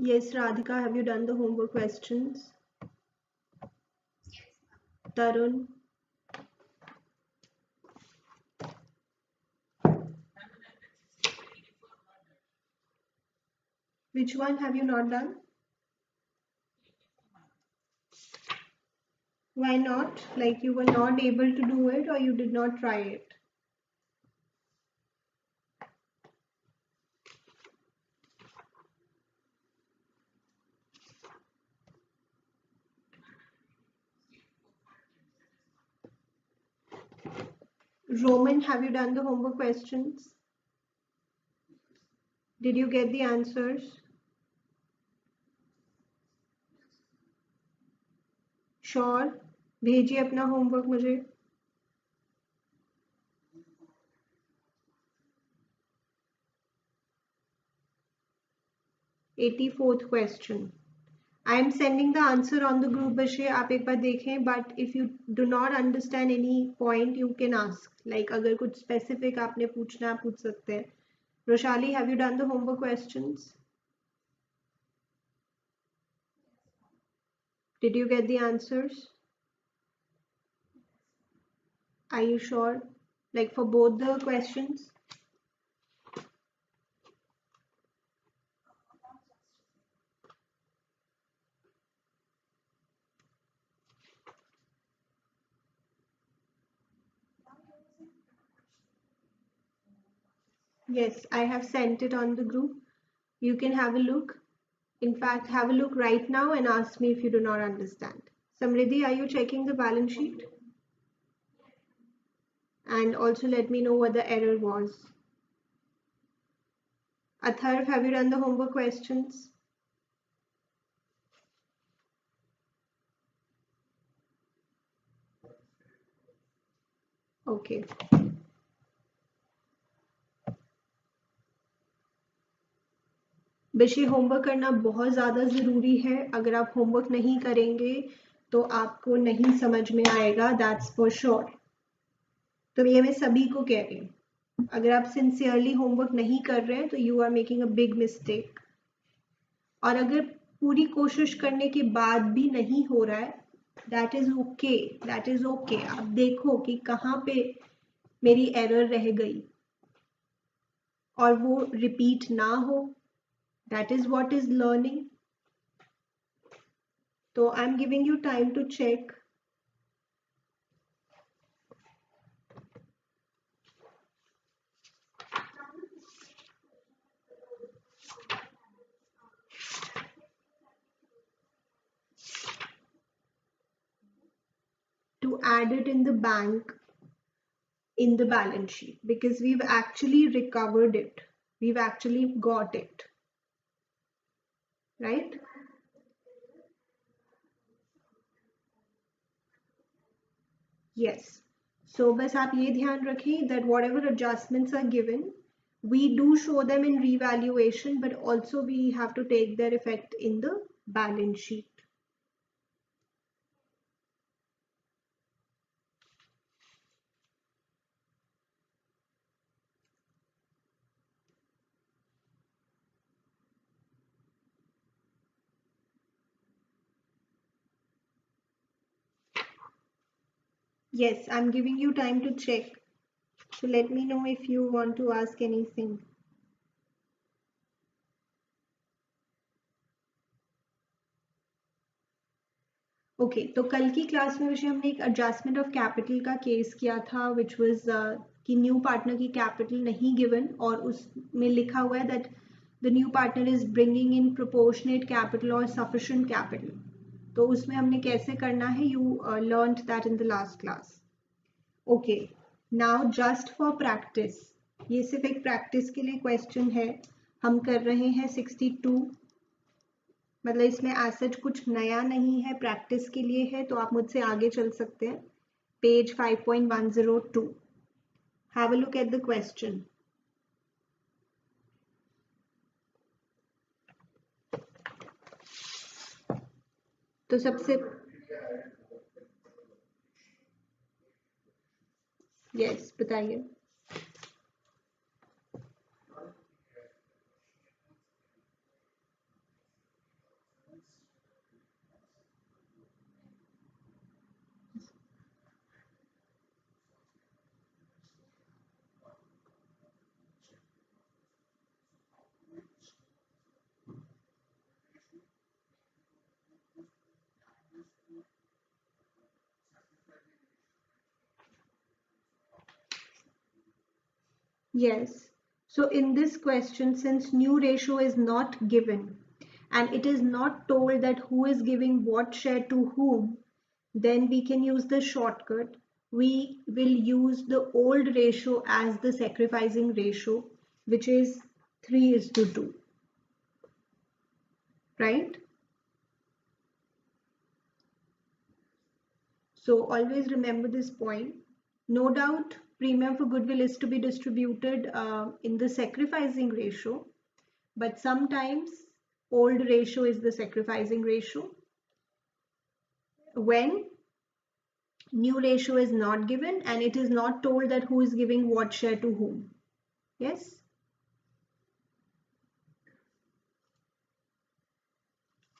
Yes, Radhika, have you done the homework questions? Tarun, which one have you not done? Why not? Like you were not able to do it or you did not try it? Roman, have you done the homework questions? Did you get the answers? Sure भेजिए अपना homework मुझे. 84th question. I am sending the answer on the group. बच्चे आप एक बार देखें. But if you do not understand any point, you can ask. Like अगर कुछ specific आपने पूछना है, आप पूछ सकते हैं. Roshali, have you done the homework questions? Did you get the answers? Are you sure? Like for both the questions? Yes, I have sent it on the group. You can have a look. In fact, have a look right now and ask me if you do not understand. Samriddhi, are you checking the balance sheet? And also let me know what the error was. Atharv, have you done the homework questions? Okay. बच्चे homework करना बहुत ज़्यादा ज़रूरी है. अगर आप homework नहीं करेंगे तो आपको नहीं समझ में आएगा. That's for sure. तो ये मैं सभी को कह रही हूँ. अगर आप सिंसियरली होमवर्क नहीं कर रहे हैं तो you are making a big mistake. और अगर पूरी कोशिश करने के बाद भी नहीं हो रहा है, that is okay. That is okay. आप देखो कि कहाँ पे मेरी एरर रह गई और वो रिपीट ना हो. That is what is learning. तो I am giving you time to check. To add it in the bank in the balance sheet because we've actually recovered it. We've actually got it. Right? Yes. So बस आप ये ध्यान रखें that whatever adjustments are given, we do show them in revaluation, but also we have to take their effect in the balance sheet. Yes, I'm giving you time to check. So let me know if you want to ask anything. Okay तो कल की class में विषय हमने एक adjustment of capital का case किया था विच वाज कि न्यू पार्टनर की कैपिटल नहीं गिवन और उसमें लिखा हुआ है that the new partner is bringing in proportionate capital और सफिशिएंट कैपिटल. तो उसमें हमने कैसे करना है, you learned that in the last class. Okay, now just for practice, ये सिर्फ एक प्रैक्टिस के लिए क्वेश्चन है. हम कर रहे हैं 62. मतलब इसमें एसेट कुछ नया नहीं है, प्रैक्टिस के लिए है. तो आप मुझसे आगे चल सकते हैं. Page 5.102. Have a look at the question. तो सबसे यस बताइए. Yes. So in this question, since new ratio is not given and it is not told that who is giving what share to whom, then we can use the shortcut. We will use the old ratio as the sacrificing ratio, which is 3:2, right? So always remember this point. No doubt, premium for goodwill is to be distributed in the sacrificing ratio, but sometimes old ratio is the sacrificing ratio. When new ratio is not given and it is not told that who is giving what share to whom. Yes?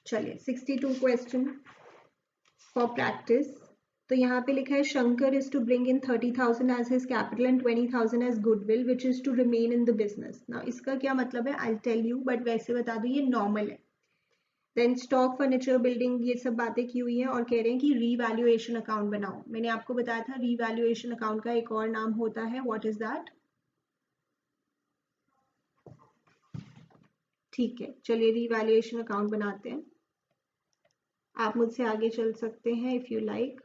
चलिए 62 question for practice. तो यहाँ पे लिखा है Shankar is to bring in 30,000 as his capital and 20,000 as goodwill which is to remain in the business. Now इसका क्या मतलब है आई टेल यू, बट वैसे बता दो ये नॉर्मल है. देन स्टॉक फर्नीचर बिल्डिंग ये सब बातें की हुई है और कह रहे हैं कि रीवैल्यूएशन अकाउंट बनाओ. मैंने आपको बताया था रीवैल्यूएशन अकाउंट का एक और नाम होता है. What is that? ठीक है, चलिए रीवैल्यूएशन अकाउंट बनाते हैं. आप मुझसे आगे चल सकते हैं if you like.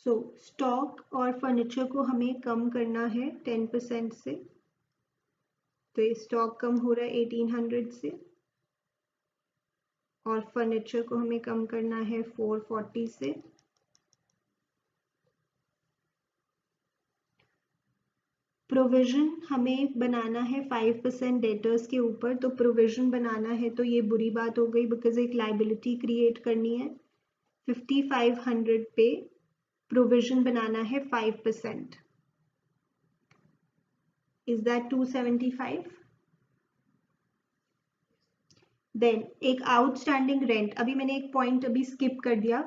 So stock और फर्नीचर को हमें कम करना है 10% से. तो ये स्टॉक कम हो रहा है 1800 से और फर्नीचर को हमें कम करना है 440 से. प्रोविजन हमें बनाना है 5% डेटर्स के ऊपर. तो प्रोविजन बनाना है तो ये बुरी बात हो गई बिकॉज एक लाइबिलिटी क्रिएट करनी है. 5500 पे प्रोविजन बनाना है 5%. Is that 275? देन एक आउटस्टैंडिंग रेंट. अभी मैंने एक पॉइंट अभी स्किप कर दिया.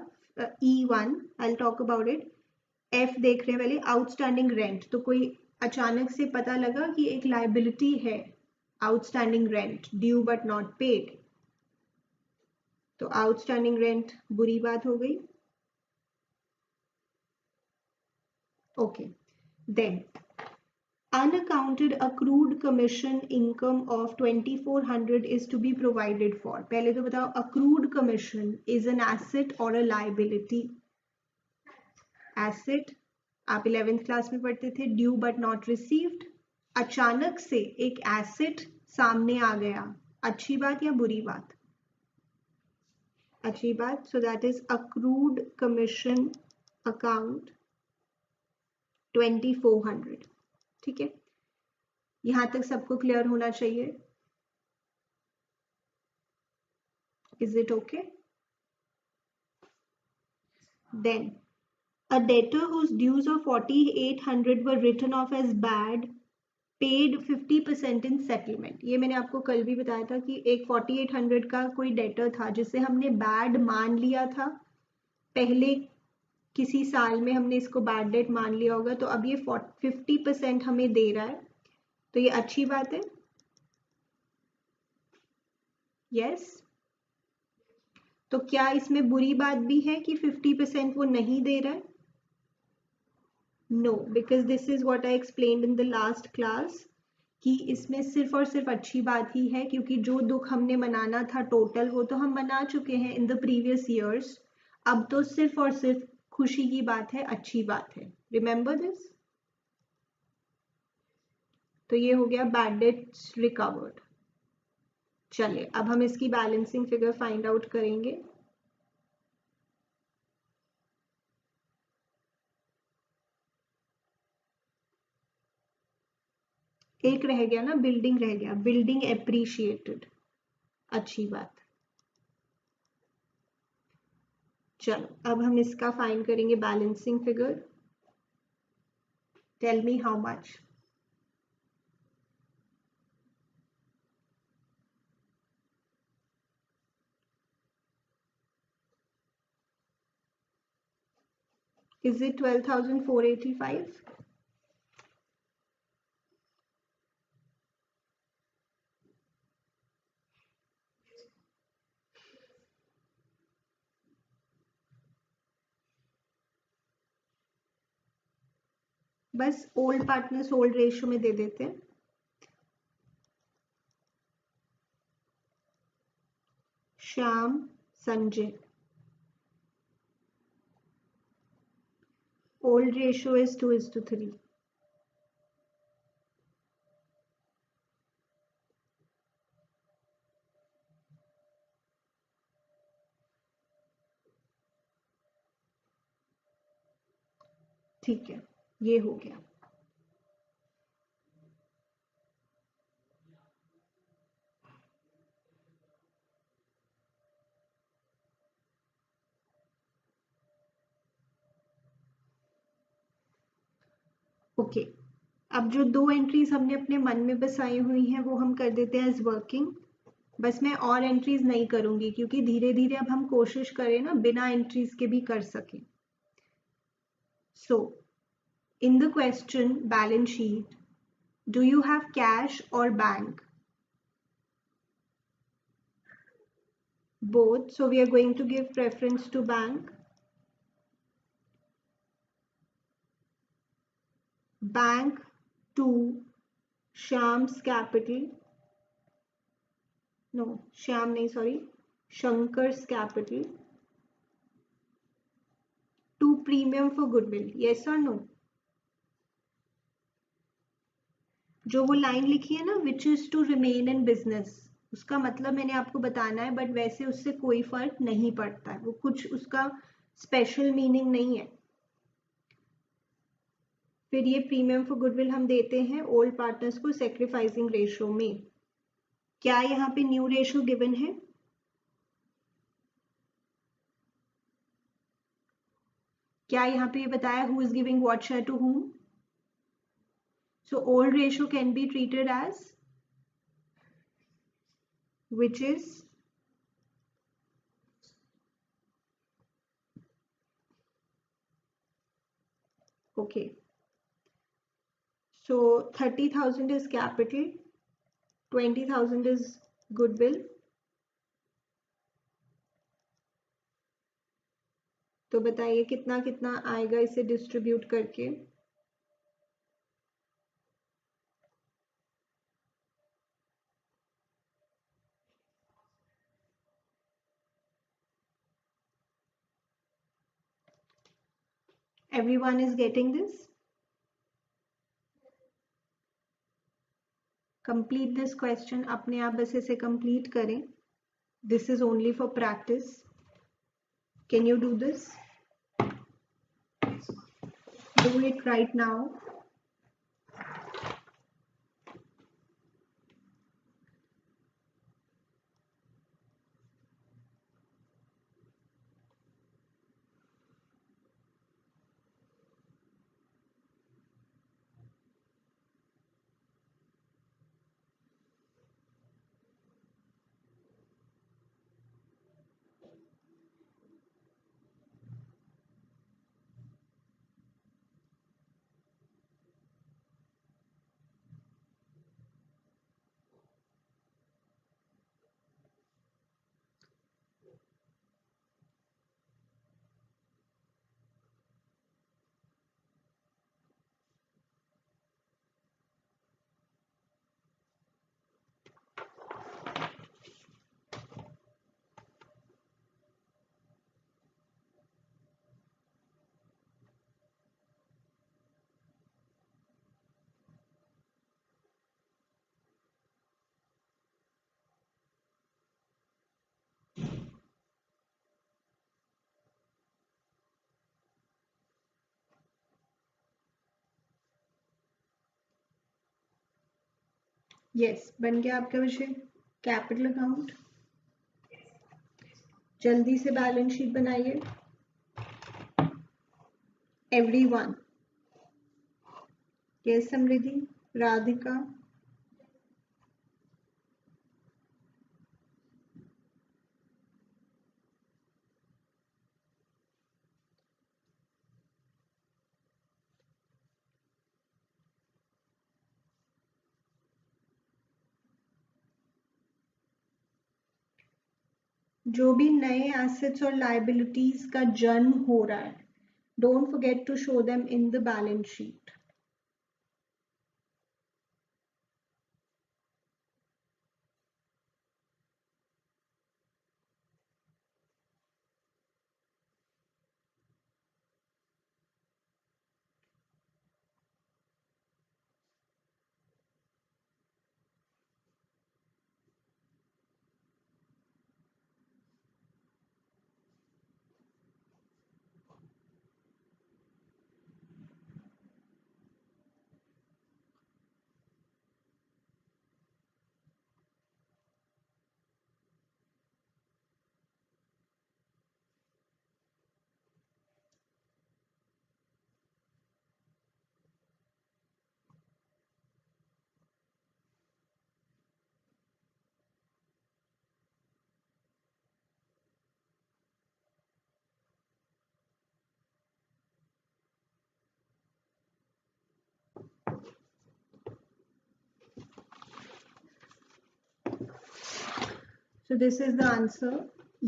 E1 I talk about it. F देख रहे हैं पहले आउटस्टैंडिंग रेंट. तो कोई अचानक से पता लगा कि एक लाइबिलिटी है outstanding rent due but not paid. तो आउटस्टैंडिंग रेंट बुरी बात हो गई. Okay. Then unaccounted accrued commission income of 2400 is to be provided for. पहले तो बताओ accrued commission is an asset or a liability? Asset. आप 11th क्लास में पढ़ते थे ड्यू बट नॉट रिसीव्ड. अचानक से एक एसेट सामने आ गया. अच्छी बात या बुरी बात? अच्छी बात. So that is accrued commission account 2400. ठीक है, यहां तक सबको क्लियर होना चाहिए. Is it okay? Then a debtor whose dues of 4800 were written off as bad paid 50% in settlement. ये मैंने आपको कल भी बताया था कि एक 4800 का कोई डेटर था जिसे हमने बैड मान लिया था. पहले किसी साल में हमने इसको बैड डेट मान लिया होगा. तो अब ये 50% हमें दे रहा है. तो ये अच्छी बात है. यस. तो क्या इसमें बुरी बात भी है कि 50% वो नहीं दे रहा है? No, because this is what I explained in the last class कि इसमें सिर्फ और सिर्फ अच्छी बात ही है क्योंकि जो दुख हमने मनाना था टोटल वो तो हम मना चुके हैं इन द प्रीवियस ईयर्स. अब तो सिर्फ और सिर्फ खुशी की बात है, अच्छी बात है. Remember this. तो ये हो गया बैड डेट्स रिकवर्ड. चलिए अब हम इसकी बैलेंसिंग फिगर फाइंड आउट करेंगे. एक रह गया ना, बिल्डिंग रह गया. Building appreciated. अच्छी बात. चलो अब हम इसका फाइंड करेंगे balancing figure. Tell me how much. Is it 12,485? बस ओल्ड पार्टनर्स ओल्ड रेशियो में दे देते हैं। Shyam Sanjay, old ratio is 2:3. ठीक है, ये हो गया। ओके, अब जो दो एंट्रीज हमने अपने मन में बसाई हुई हैं वो हम कर देते हैं एज वर्किंग। बस मैं और एंट्रीज नहीं करूंगी क्योंकि धीरे धीरे अब हम कोशिश करें ना बिना एंट्रीज के भी कर सकें। So in the question balance sheet, do you have cash or bank? Both, so we are going to give preference to bank. Bank to Shyam's capital. No, Shyam nahi, sorry. Shankar's capital. To premium for goodwill. Yes or no? जो वो line लिखी है ना, which is to remain in business, उसका मतलब मैंने आपको बताना है, बट वैसे उससे कोई फर्क नहीं पड़ता है, वो कुछ उसका स्पेशल मीनिंग नहीं है। फिर ये प्रीमियम फॉर गुडविल हम देते हैं ओल्ड पार्टनर्स को सेक्रीफाइसिंग रेशियो में। क्या यहाँ पे न्यू रेशियो गिवन है? क्या यहाँ पे ये बताया who is giving what share to whom? So old ratio can be treated as, which is okay. So 30,000 is capital, 20,000 is goodwill. तो बताइए कितना कितना आएगा इसे डिस्ट्रीब्यूट करके? Everyone is getting this? Complete this question. अपने आप बस इसे complete करें. This is only for practice. Can you do this? Do it right now. Yes, बन गया आपका विषय कैपिटल अकाउंट। जल्दी से बैलेंस शीट बनाइए एवरीवन। यस समृद्धि, राधिका, जो भी नए एसेट्स और लायबिलिटीज का जन्म हो रहा है, don't forget to show them in the balance sheet. So this is the answer.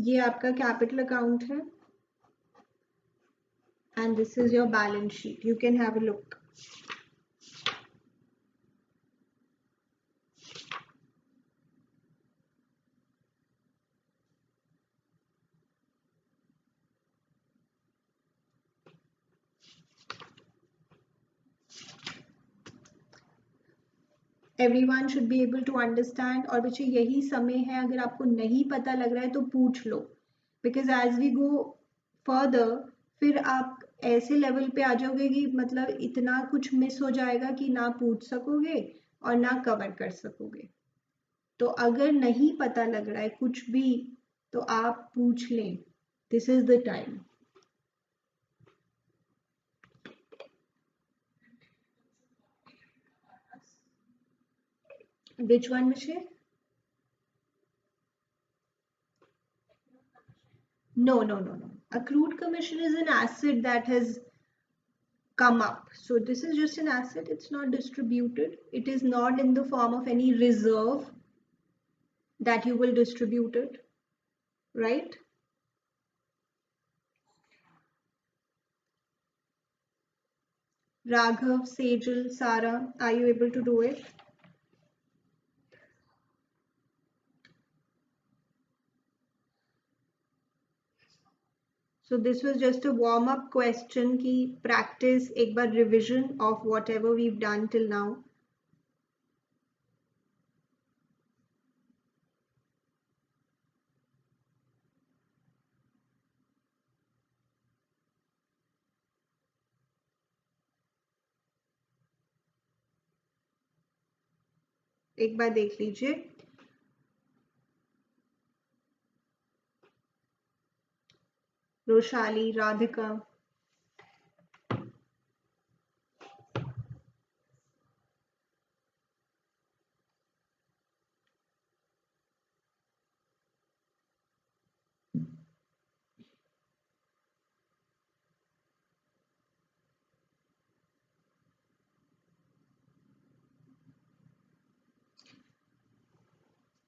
ये आपका कैपिटल अकाउंट है and this is your balance sheet. You can have a look. Everyone should be able to understand. और बच्चे यही समय है, अगर आपको नहीं पता लग रहा है तो पूछ लो, because as we go further फिर आप ऐसे लेवल पे आ जाओगे कि मतलब इतना कुछ मिस हो जाएगा कि ना पूछ सकोगे और ना कवर कर सकोगे. तो अगर नहीं पता लग रहा है कुछ भी तो आप पूछ लें. This is the time. Which one, Vishay? No. Accrued commission is an asset that has come up. So this is just an asset. It's not distributed. It is not in the form of any reserve that you will distribute it. Right? Raghav, Sejal, Sara, are you able to do it? So this was just a warm-up question ki practice एक बार revision of whatever we've done till now. एक बार देख लीजिए. रोशाली, राधिका.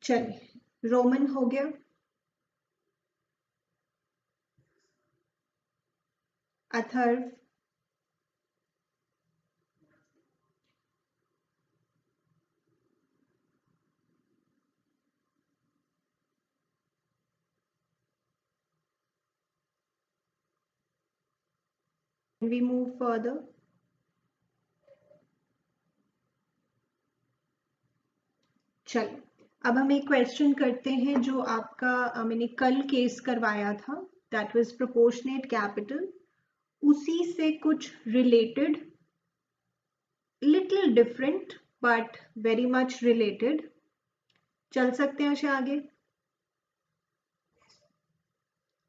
चलिए, Roman हो गया. Atharva, we move further. चलिए, अब हम एक क्वेश्चन करते हैं जो आपका मैंने कल केस करवाया था. That was proportionate capital. उसी से कुछ related, little different but very much related. चल सकते हैं अच्छा आगे.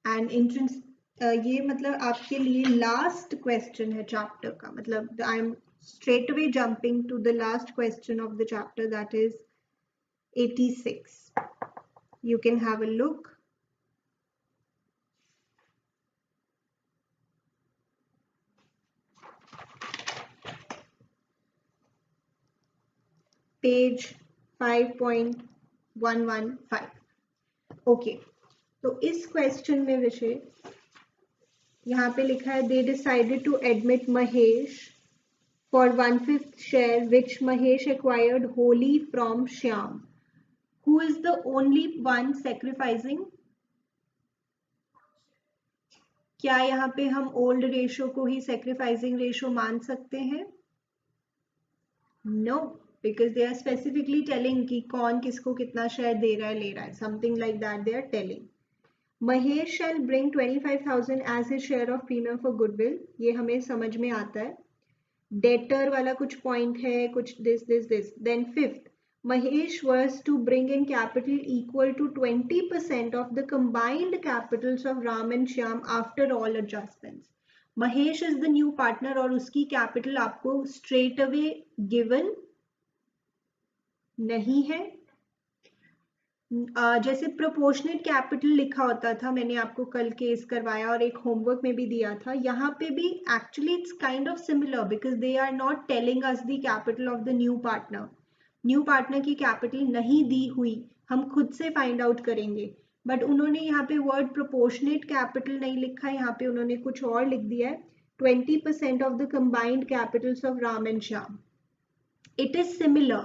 एंड इंट्रेंस ये मतलब आपके लिए लास्ट क्वेश्चन है चैप्टर का. मतलब I am straight away jumping to the last question of the chapter, that is 86. You can have a look. Page 5.115. Okay, तो इस क्वेश्चन में विषय यहाँ पे लिखा है they decided to admit Mahesh for 1/5 share which Mahesh acquired wholly from Shyam. Who is the only one sacrificing? क्या यहाँ पे हम ओल्ड रेशो को ही सैक्रिफाइसिंग रेशो मान सकते हैं? No, because they are specifically telling कि कौन किसको कितना शेयर दे रहा है ले रहा है. Something like that they are telling. Mahesh shall bring 25,000 as his share of premium for goodwill. ये हमें समझ में आता है. Debtor वाला कुछ पॉइंट है, कुछ this. Then fifth, Mahesh was to bring in capital equal to 20% of the combined capitals of Ram and Shyam after all adjustments. Mahesh is the new partner और उसकी कैपिटल आपको straight away given नहीं है. जैसे proportionate capital लिखा होता था, मैंने आपको कल केस करवाया और एक होमवर्क में भी दिया था. यहाँ पे भी actually it's kind of similar because they are not telling us the capital of the new partner. New partner की कैपिटल नहीं दी हुई, हम खुद से फाइंड आउट करेंगे। बट उन्होंने यहाँ पे वर्ड प्रोपोर्शनेट कैपिटल नहीं लिखा, यहाँ पे उन्होंने कुछ और लिख दिया है, 20% of the combined capitals of Ram and Shyam. It is similar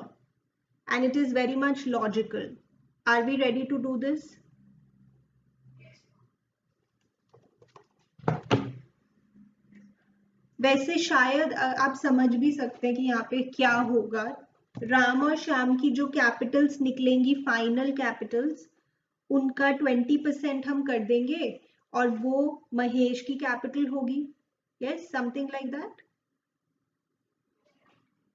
and it is very much logical. Are we ready to do this? वैसे शायद आप समझ भी सकते हैं कि यहाँ पे क्या होगा। राम और श्याम की जो कैपिटल्स निकलेंगी, फाइनल कैपिटल्स, उनका 20% हम कर देंगे और वो महेश की कैपिटल होगी। Yes, something like that.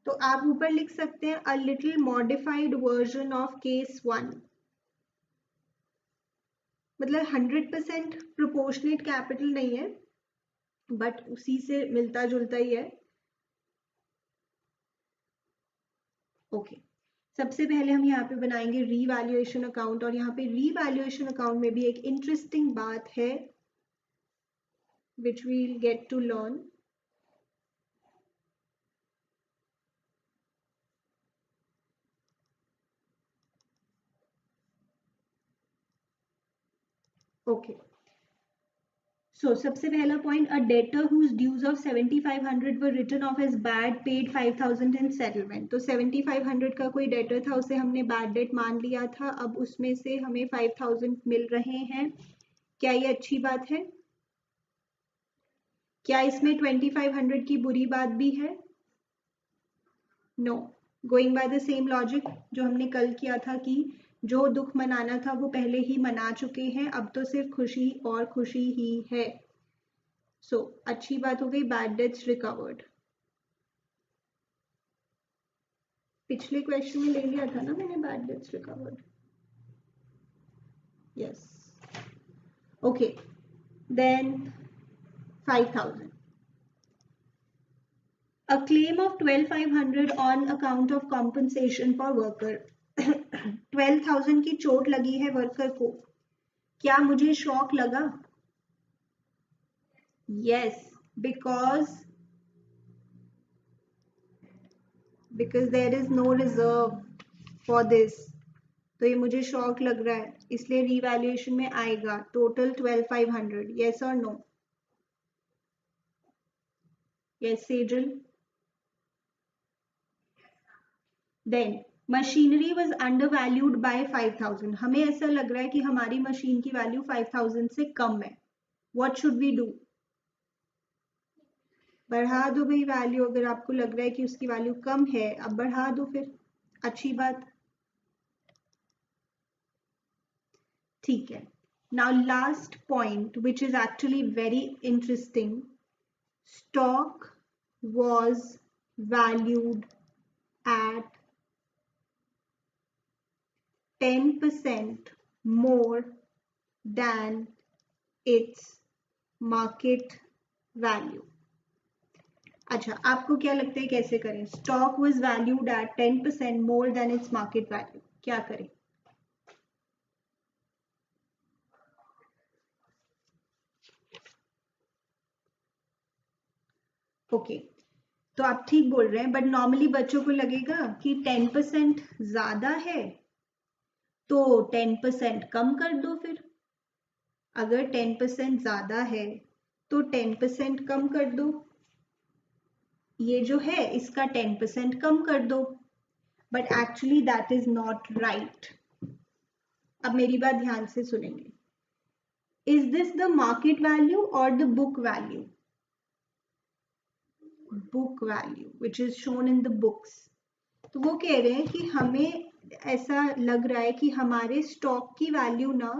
तो आप ऊपर लिख सकते हैं a little modified version of case 1, मतलब 100% प्रोपोर्शनेट कैपिटल नहीं है बट उसी से मिलता जुलता ही है। ओके, सबसे पहले हम यहाँ पे बनाएंगे रीवैल्यूएशन अकाउंट, और यहाँ पे रीवैल्यूएशन अकाउंट में भी एक इंटरेस्टिंग बात है which we'll get to learn. Okay. So सबसे पहला point, a debtor whose dues of 7500 were written off as bad paid 5000 in settlement. तो 7500 का कोई डेटर था, उसे हमने बैड डेट मान लिया था, अब उसमें से हमें 5000 मिल रहे हैं। क्या ये अच्छी बात है? क्या इसमें 2500 की बुरी बात भी है? No. Going by the same logic जो हमने कल किया था कि जो दुख मनाना था वो पहले ही मना चुके हैं, अब तो सिर्फ खुशी और खुशी ही है। सो अच्छी बात हो गई, बैड डेट्स रिकवर्ड। पिछले क्वेश्चन में ले लिया था ना मैंने bad debts recovered. Yes, okay, then 5000, a claim of 12500 on account of compensation for worker. 12000 की चोट लगी है वर्कर को, क्या मुझे शॉक लगा? Yes, because there is no reserve for this, तो ये मुझे शॉक लग रहा है, इसलिए रीवैल्यूएशन में आएगा total 12500। yes or no? yes Sejal. Then machinery was undervalued by 5000, हमें ऐसा लग रहा है कि हमारी मशीन की वैल्यू 5000 से कम है। What should we do? बढ़ा दो भाई वैल्यू, अगर आपको लग रहा है कि उसकी वैल्यू कम है, अब बढ़ा दो फिर, अच्छी बात। ठीक है, now last point which is actually very interesting, stock was valued at 10% more than its market value. अच्छा, आपको क्या लगता है कैसे करें? Stock was valued at 10% more than its market value, क्या करें? ओके, तो आप ठीक बोल रहे हैं, बट नॉर्मली बच्चों को लगेगा कि 10% ज्यादा है तो 10% कम कर दो। फिर अगर 10% ज्यादा है तो 10% कम कर दो, ये जो है इसका 10% कम कर दो, but actually that is not right. अब मेरी बात ध्यान से सुनेंगे। Is this the market value or the book value? Book value which is shown in the books. तो वो कह रहे हैं कि हमें ऐसा लग रहा है कि हमारे स्टॉक की वैल्यू ना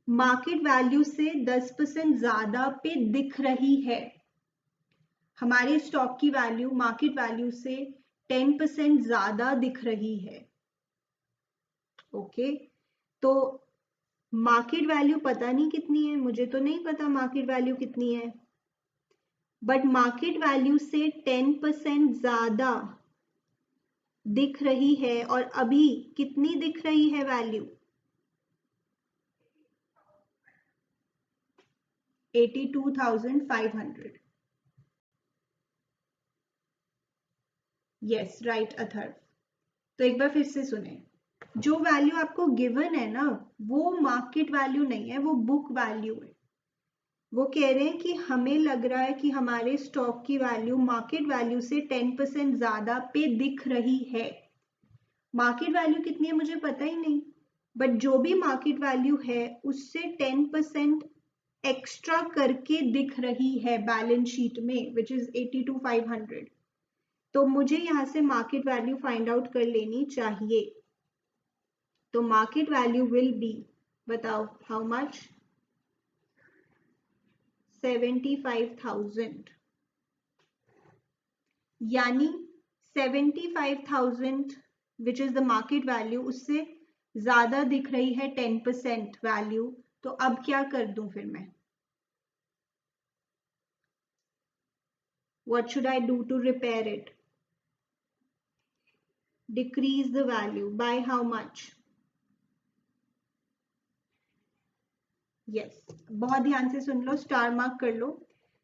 मार्केट वैल्यू से 10% ज्यादा पे दिख रही है। हमारे स्टॉक की वैल्यू मार्केट वैल्यू से 10% ज्यादा दिख रही है। ओके, तो मार्केट वैल्यू पता नहीं कितनी है, मुझे तो नहीं पता मार्केट वैल्यू कितनी है, बट मार्केट वैल्यू से 10% ज्यादा दिख रही है। और अभी कितनी दिख रही है वैल्यू? 82,500। Yes right Atharva. तो एक बार फिर से सुने, जो वैल्यू आपको गिवन है ना वो मार्केट वैल्यू नहीं है, वो बुक वैल्यू है। वो कह रहे हैं कि हमें लग रहा है कि हमारे स्टॉक की वैल्यू मार्केट वैल्यू से 10% ज्यादा पे दिख रही है। मार्केट वैल्यू कितनी है मुझे पता ही नहीं, बट जो भी मार्केट वैल्यू है उससे 10% एक्स्ट्रा करके दिख रही है बैलेंस शीट में, विच इज 82,500। तो मुझे यहाँ से मार्केट वैल्यू फाइंड आउट कर लेनी चाहिए। तो मार्केट वैल्यू विल बी, बताओ हाउ मच, 75,000। यानी 75,000 which is the market value, उससे ज्यादा दिख रही है 10% वैल्यू। तो अब क्या कर दूं फिर मैं, what should I do to repair it? Decrease the value by how much? yes, बहुत ध्यान से सुन लो, स्टार मार्क कर लो।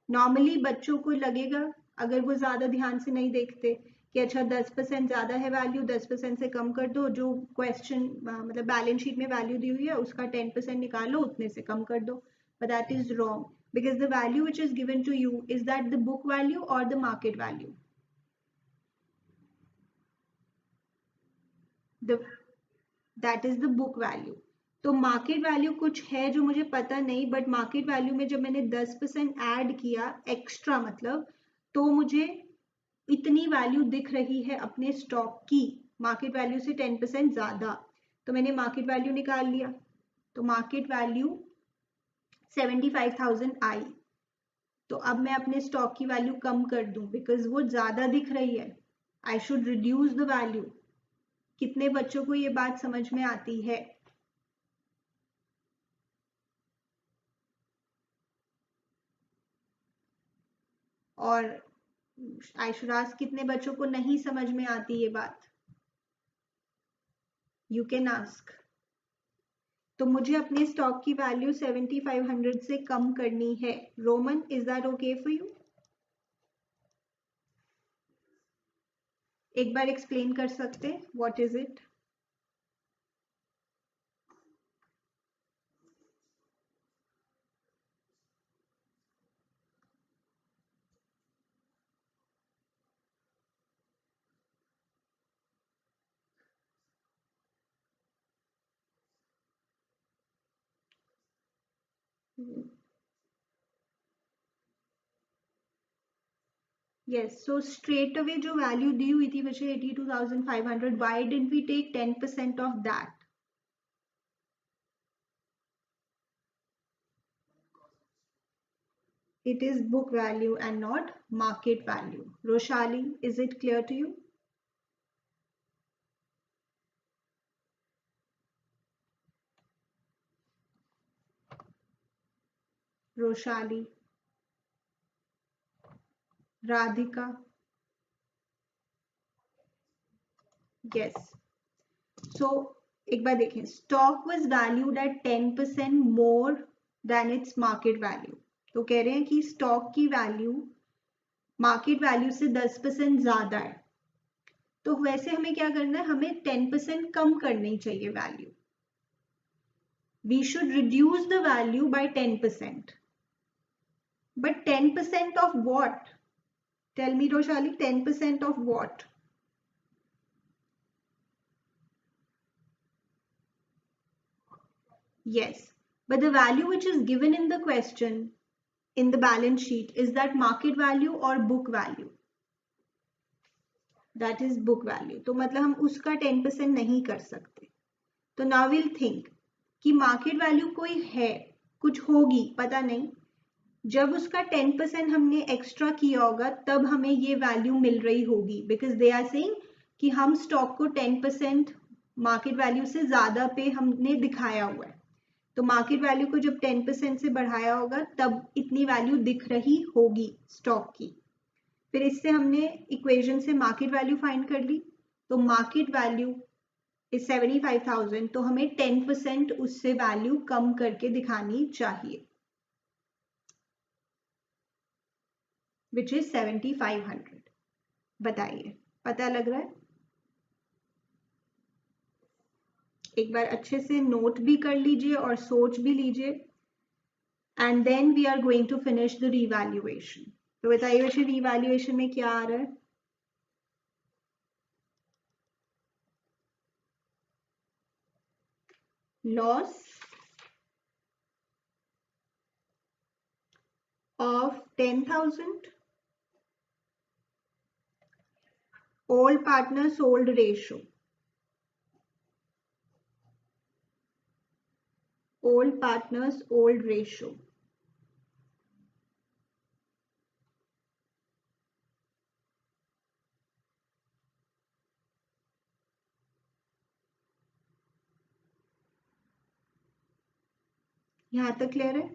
नॉर्मली बच्चों को लगेगा, अगर वो ज्यादा ध्यान से नहीं देखते, कि अच्छा 10% ज्यादा है वैल्यू, 10% से कम कर दो, जो क्वेश्चन मतलब बैलेंस शीट में वैल्यू दी हुई है उसका 10% निकालो, उतने से कम कर दो। But that is wrong, because the value which is given to you, is that the book value or the market value? the that is the book value। तो मार्केट वैल्यू कुछ है जो मुझे पता नहीं, बट मार्केट वैल्यू में जब मैंने 10% ऐड किया एक्स्ट्रा, मतलब तो मुझे इतनी वैल्यू दिख रही है अपने स्टॉक की, मार्केट वैल्यू से 10% ज्यादा। तो मैंने मार्केट वैल्यू निकाल लिया, तो मार्केट वैल्यू 75,000 आई। तो अब मैं अपने स्टॉक की वैल्यू कम कर दूं, बिकॉज वो ज्यादा दिख रही है। I should reduce the value. कितने बच्चों को ये बात समझ में आती है? और आई शुड आस्क, कितने बच्चों को नहीं समझ में आती ये बात? You can ask. तो मुझे अपने स्टॉक की वैल्यू 7500 से कम करनी है। Roman, is that okay for you? एक बार एक्सप्लेन कर सकते, what is it? yes, so straight away जो वैल्यू दी हुई थी which is 82,500, why didn't we take 10% of that? It is book value and not market value. Roshali, is it clear to you? Roshali, Radhika, yes. So एक बार देखें, stock was valued at 10% more than its market value। तो कह रहे हैं कि stock की value market value से 10% ज्यादा है। तो वैसे हमें क्या करना है, हमें 10% कम करनी चाहिए value. We should reduce the value by 10%. But 10% of what? Tell me, Roshali, 10% of what? Yes, but the value which is given in the question in the balance sheet, is that market value or book value? That is book value। तो मतलब हम उसका 10% नहीं कर सकते। तो now we'll think कि market value कोई है, कुछ होगी, पता नहीं। जब उसका 10% हमने एक्स्ट्रा किया होगा तब हमें ये वैल्यू मिल रही होगी, बिकॉज दे आर सेइंग कि हम स्टॉक को 10% मार्केट वैल्यू से ज्यादा पे हमने दिखाया हुआ है। तो मार्केट वैल्यू को जब 10% से बढ़ाया होगा तब इतनी वैल्यू दिख रही होगी स्टॉक की। फिर इससे हमने इक्वेशन से मार्केट वैल्यू फाइंड कर ली। तो मार्केट वैल्यू इज 75,000, तो हमें 10% उससे वैल्यू कम करके दिखानी चाहिए, विच इज 7500। बताइए, पता लग रहा है? एक बार अच्छे से नोट भी कर लीजिए और सोच भी लीजिए, and then we are going to finish the revaluation. तो बताइए बच्चे रिवैल्यूएशन में क्या आ रहा है? Loss of 10,000 old partner sold ratio, old partners old ratio। यहां तक क्लियर है?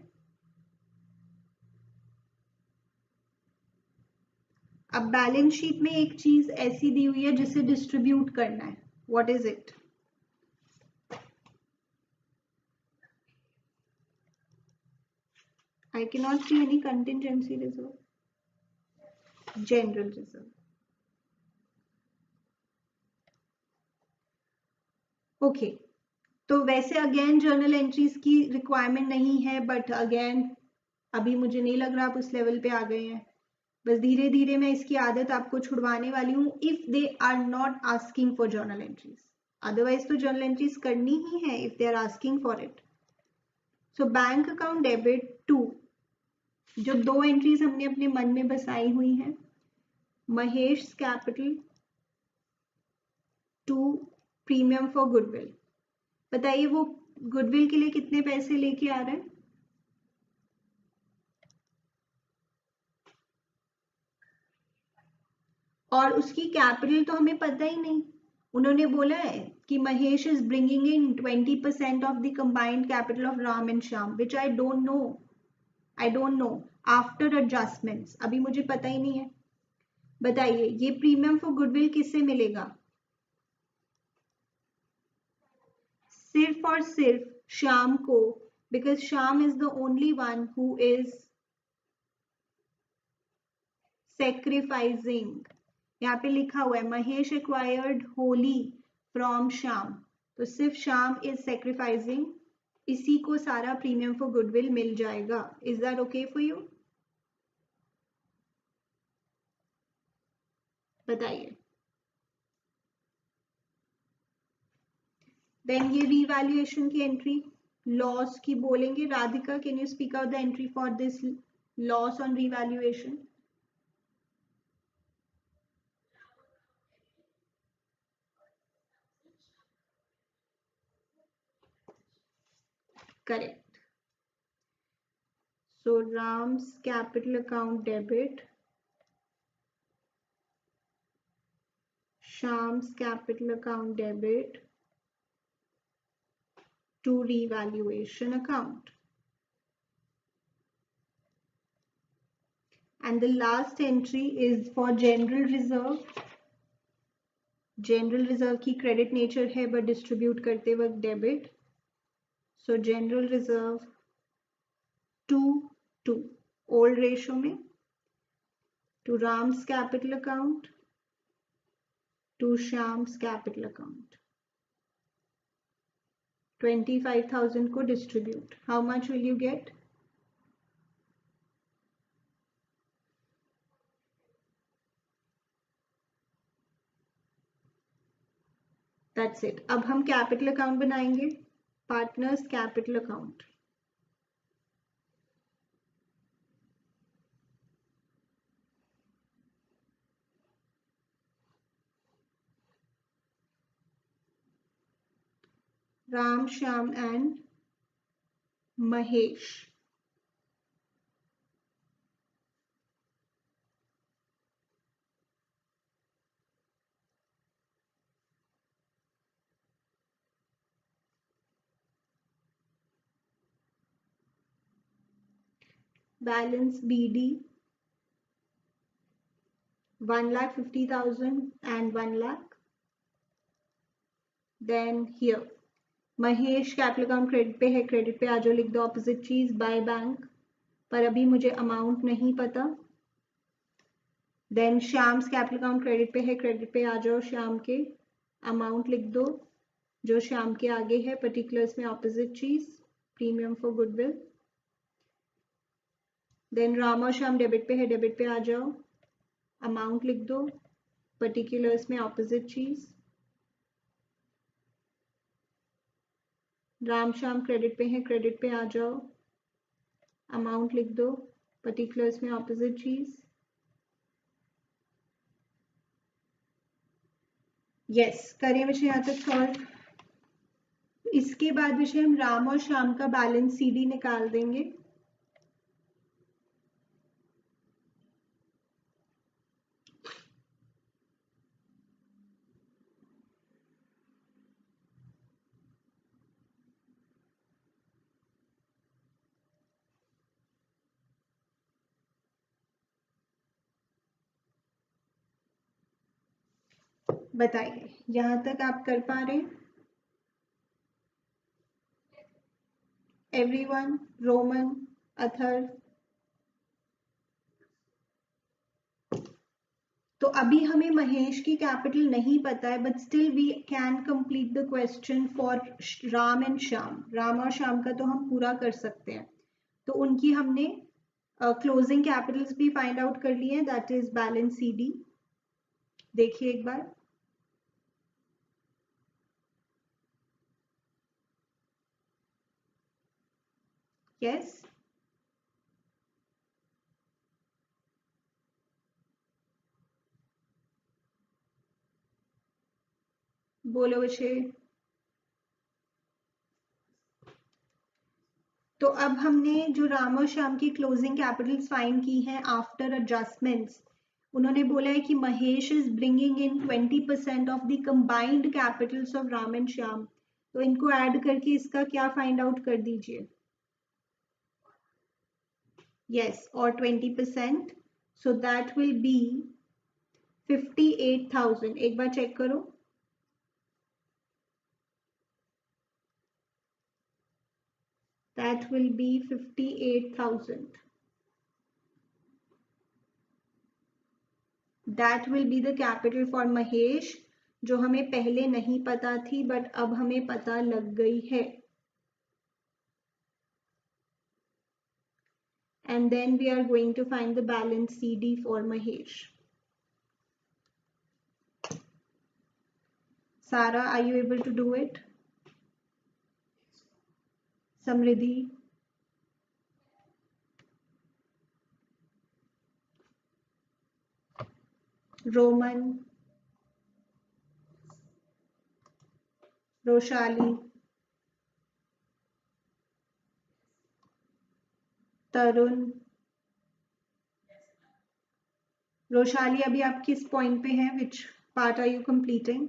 अब बैलेंस शीट में एक चीज ऐसी दी हुई है जिसे डिस्ट्रीब्यूट करना है, what is it? I cannot see any contingency reserve, general reserve। Okay, तो वैसे अगेन जर्नल एंट्रीज की रिक्वायरमेंट नहीं है, बट अगेन अभी मुझे नहीं लग रहा आप उस लेवल पे आ गए हैं। बस धीरे धीरे मैं इसकी आदत आपको छुड़वाने वाली हूँ, if they are not asking for journal entries. Otherwise तो जर्नल एंट्रीज करनी ही है if they are asking for it. So bank account debit to, जो दो एंट्रीज हमने अपने मन में बसाई हुई हैं, Mahesh capital to premium for goodwill. बताइए वो गुडविल के लिए कितने पैसे लेके आ रहे हैं? और उसकी कैपिटल तो हमें पता ही नहीं। उन्होंने बोला है कि Mahesh is bringing in 20% of the combined capital of Ram and Shyam, which I don't know after adjustments, अभी मुझे पता ही नहीं है। बताइए ये प्रीमियम फॉर गुडविल किससे मिलेगा? सिर्फ और सिर्फ श्याम को, because Shyam is the only one who is sacrificing. यहाँ पे लिखा हुआ है महेश एक्वायर्ड होली फ्रॉम श्याम, तो सिर्फ श्याम इज सेक्रीफाइसिंग, इसी को सारा प्रीमियम फॉर गुडविल मिल जाएगा। Is that okay for you? बताइए। देन ये रीवैल्यूएशन की एंट्री लॉस की बोलेंगे। Radhika, can you speak out the entry for this loss on revaluation? Correct. So Ram's capital account debit, Sham's capital account debit to revaluation account. And the last entry is for general reserve. General reserve की credit nature है but distribute करते वक्त debit. So general reserve 2 old ratio में to Ram's capital account to Sham's capital account. 25,000 को distribute. How much will you get? That's it. अब हम capital account बनाएंगे, partners capital account. Ram, Shyam and Mahesh. Balance BD 1,50,000 and 1 lakh. Then here Mahesh capital account credit पे है, credit पे आ जाओ, लिख दो ऑपोजिट चीज बाय बैंक, पर अभी मुझे अमाउंट नहीं पता। Then Shyam's capital account credit पे है, क्रेडिट पे आ जाओ, श्याम के अमाउंट लिख दो जो श्याम के आगे है, पर्टिकुलर्स में ऑपोजिट चीज, premium for goodwill. Then Ram और श्याम डेबिट पे है, डेबिट पे आ जाओ, अमाउंट लिख दो, पर्टिकुलर्स में ऑपोजिट चीज। राम श्याम क्रेडिट पे है, क्रेडिट पे आ जाओ, अमाउंट लिख दो, पर्टिकुलर्स में ऑपोजिट चीज। यस, करें विषय यहाँ तक सॉल्व। इसके बाद विषय हम राम और श्याम का बैलेंस सीडी निकाल देंगे। बताइए यहां तक आप कर पा रहे हैं? Everyone, Roman, other. तो अभी हमें महेश की कैपिटल नहीं पता है, but still we can complete the question for Ram and Shyam. Ram और श्याम का तो हम पूरा कर सकते हैं। तो उनकी हमने क्लोजिंग कैपिटल्स भी फाइंड आउट कर लिए हैं, दैट इज बैलेंस सीडी। देखिए एक बार। यस, बोलो विषय। तो अब हमने जो राम और श्याम की क्लोजिंग कैपिटल्स फाइंड की हैं आफ्टर एडजस्टमेंट्स, उन्होंने बोला है कि Mahesh is bringing in 20% of the combined Capitals of Ram and Shyam. तो इनको ऐड करके इसका क्या फाइंड आउट कर दीजिए। यस, और 20%, सो दैट विल बी 58,000। एक बार चेक करो। That will be 58,000. That will be the capital for Mahesh, जो हमें पहले नहीं पता थी बट अब हमें पता लग गई है। And then we are going to find the balance CD for Mahesh. Sara, are you able to do it? Samriddhi? Roman? Roshali? Tarun? Roshali, अभी आप किस पॉइंट पे हैं? Which part are you completing?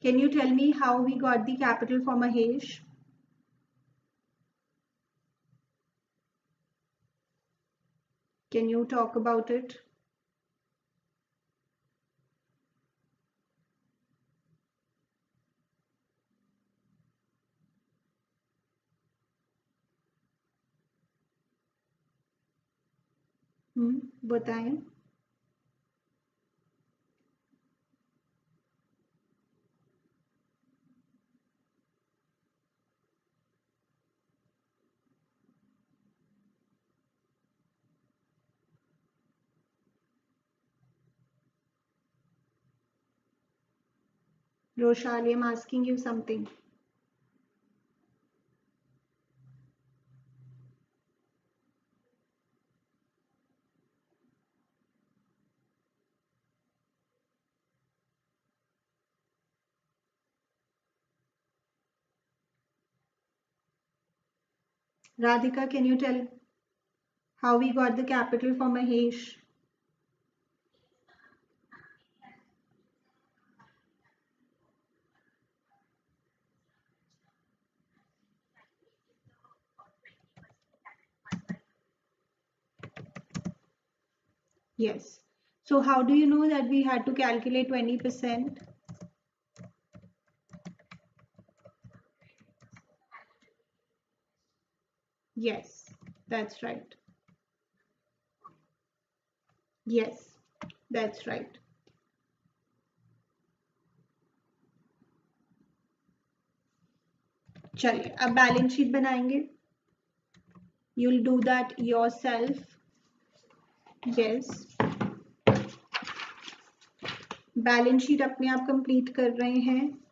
Can you tell me how we got the capital for Mahesh? Can you talk about it? बताएं। Roshali, I'm asking you something. Radhika, can you tell how we got the capital for Mahesh? Yes. So how do you know that we had to calculate 20%? Yes, that's right. Yes, that's right. चलिए अब balance sheet बनाएंगे. You'll do that yourself. Yes. Balance sheet अपने आप complete कर रहे हैं.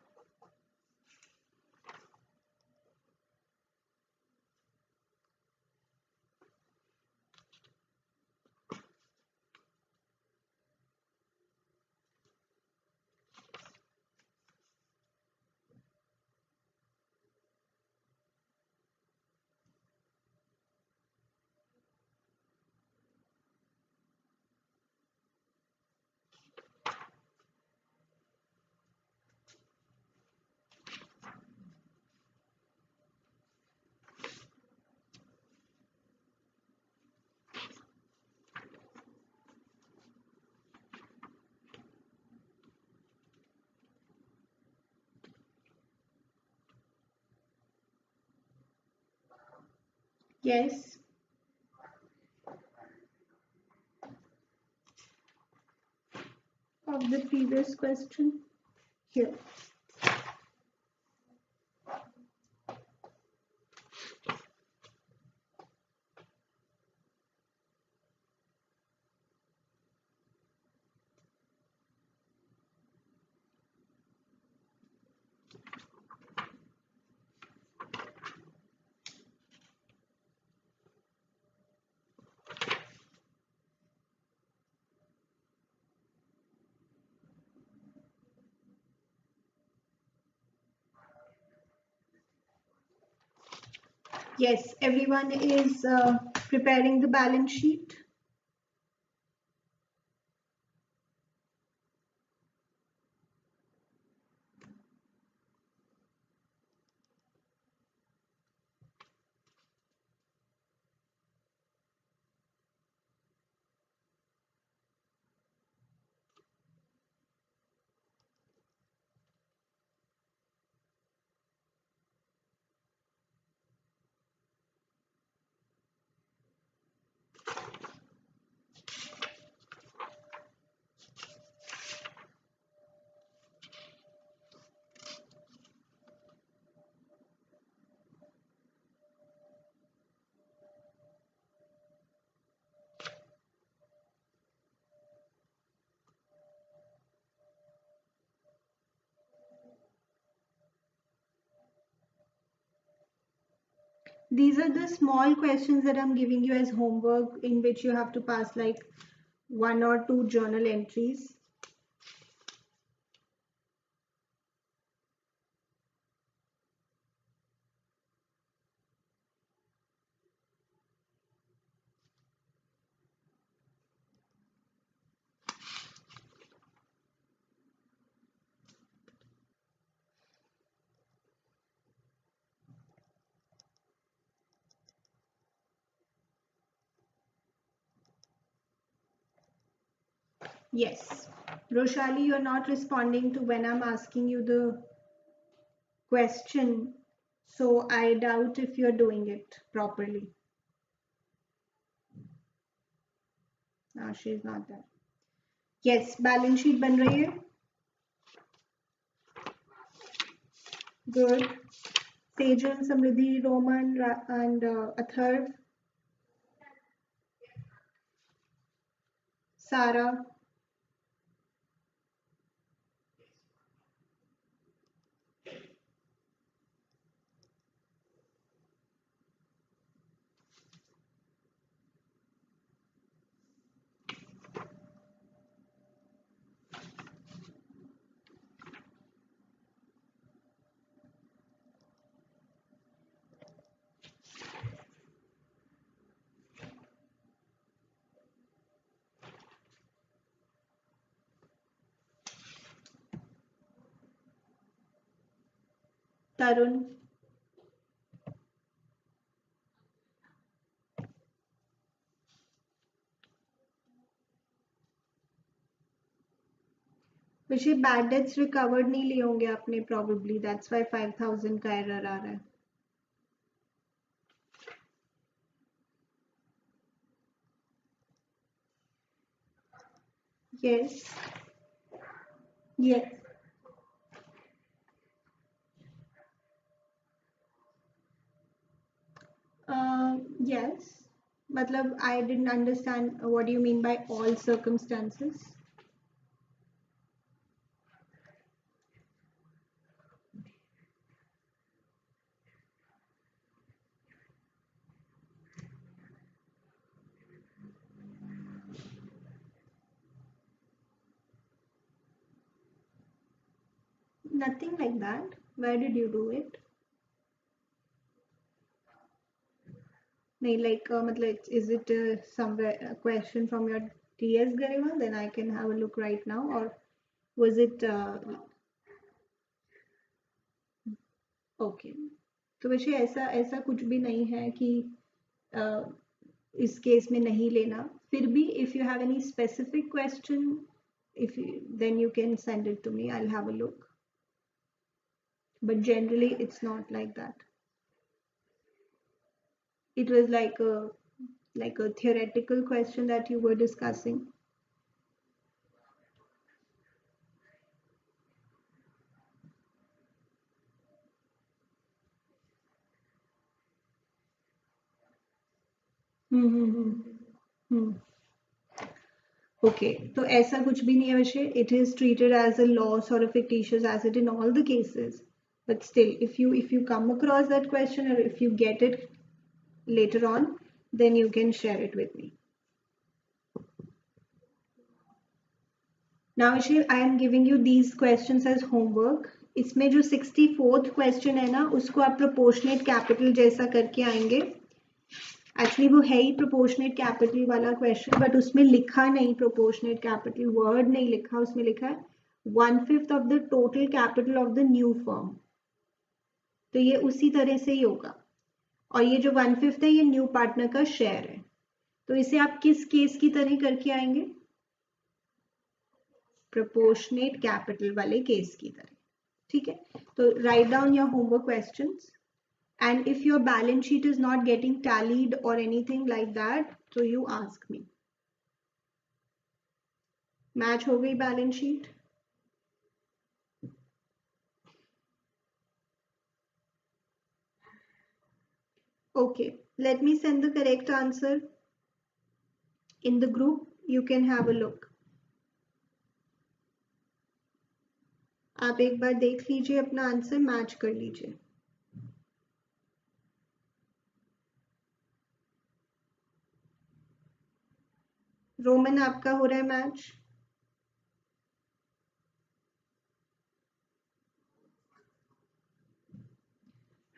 Yes. Of the previous question here. Yes, everyone is preparing the balance sheet. These are the small questions that I'm giving you as homework, in which you have to pass like 1 or 2 journal entries. Yes. Roshali, you're not responding to when I'm asking you the question, so I doubt if you're doing it properly. No, she's not there. Yes, balance sheet बन रही है. Good. Tejan, Samriddhi, Roman, and Atharv. Sarah. Tarun. विषय bad debts recovered नहीं लिए होंगे आपने probably, that's why 5,000 का error आ रहा है. Yes. Yes. Yes. Matlab, I didn't understand what do you mean by all circumstances. Nothing like that. Where did you do it? नहीं, like मतलब is it somewhere a question from your TS Garima? Then I can have a look right now. Or was it okay? तो वैसे ऐसा ऐसा कुछ भी नहीं है कि uh, इस केस में नहीं लेना. फिर भी if you have any specific question, if you, then you can send it to me. I'll have a look. But generally, it's not like that. It was like a theoretical question that you were discussing. Hmm. Okay, तो ऐसा कुछ भी नहीं है वैसे. It is treated as a loss or a fictitious asset in all the cases. But still, if you come across that question or if you get it later on, then you can share it with me. Now, Ashil, I am giving you these questions as homework. इसमें जो 64th question है ना, उसको आप proportionate capital जैसा करके आएंगे. Actually वो है ही प्रोपोर्शनेट कैपिटल वाला क्वेश्चन, बट उसमें लिखा नहीं प्रोपोर्शनेट कैपिटल, वर्ड नहीं लिखा, उसमें लिखा है 1/5 of the total capital of the new firm. तो ये उसी तरह से ही होगा. और ये जो 1/5 है ये न्यू पार्टनर का शेयर है. तो इसे आप किस केस की तरह करके आएंगे? प्रोपोर्शनेट कैपिटल वाले केस की तरह. ठीक है, तो write down your homework questions. And if your balance sheet is not getting tallied or anything like that, so you ask me. Match हो गई balance sheet? Okay, let me send the correct answer in the group. You can have a look. आप एक बार देख लीजिए, अपना answer match कर लीजिए. Roman, आपका हो रहा है मैच?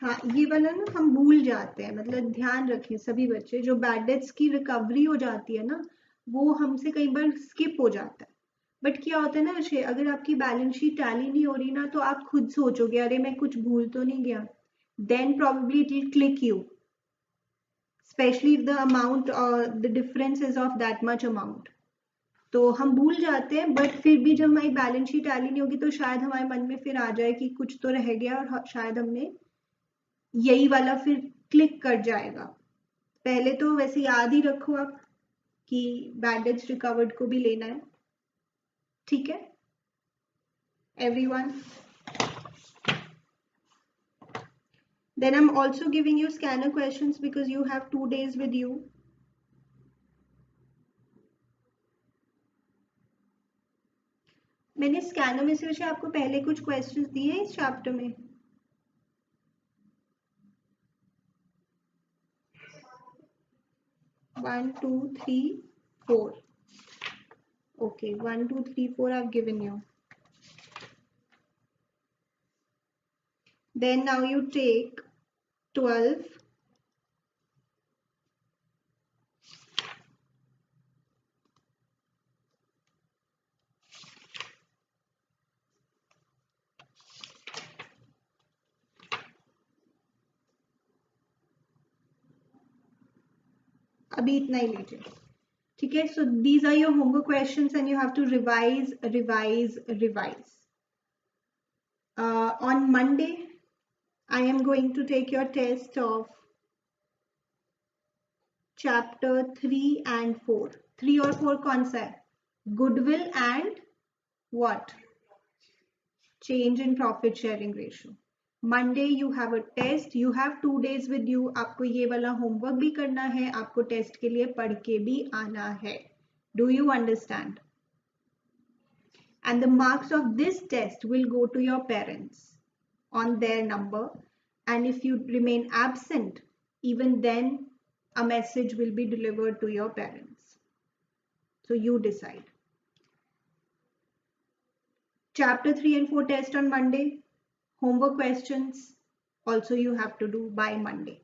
हाँ, ये वाला ना हम भूल जाते हैं. मतलब ध्यान रखें सभी बच्चे, जो बैड डेट्स की रिकवरी हो जाती है ना, वो हमसे कई बार स्किप हो जाता है. बट क्या होता है ना अक्षय, अगर आपकी बैलेंस शीट टैली नहीं हो रही ना, तो आप खुद सोचोगे अरे मैं कुछ भूल तो नहीं गया. Then probably it will click you, specially if the amount the difference is of that much amount. तो हम भूल जाते हैं, बट फिर भी जब हमारी बैलेंस शीट टैली नहीं होगी तो शायद हमारे मन में फिर आ जाए कि कुछ तो रह गया, और शायद हमने यही वाला फिर क्लिक कर जाएगा. पहले तो वैसे याद ही रखो आप कि बैड डेट्स रिकवर्ड को भी लेना है. ठीक है everyone? Then I'm also giving you scanner questions because you have 2 days with you. मैंने स्कैनर में से आपको पहले कुछ क्वेश्चंस दिए हैं इस चैप्टर में. One, two, three, four. Okay, 1, 2, 3, 4 I've given you. Then now you take 12. अभी इतना ही लीजिए. ठीक है, so these are your homework questions and you have to revise. On Monday, I am going to take your test of chapter 3 and 4. 3 और 4 कौन सा है? goodwill and what? Change in profit sharing ratio. Monday you have a test, you have 2 days with you, आपको ये वाला homework भी करना है, आपको test के लिए पढ़ के भी आना है. Do you understand? And the marks of this test will go to your parents on their number, and if you remain absent, even then a message will be delivered to your parents. So you decide. Chapter 3 and 4 test on Monday. Homework questions also you have to do by Monday.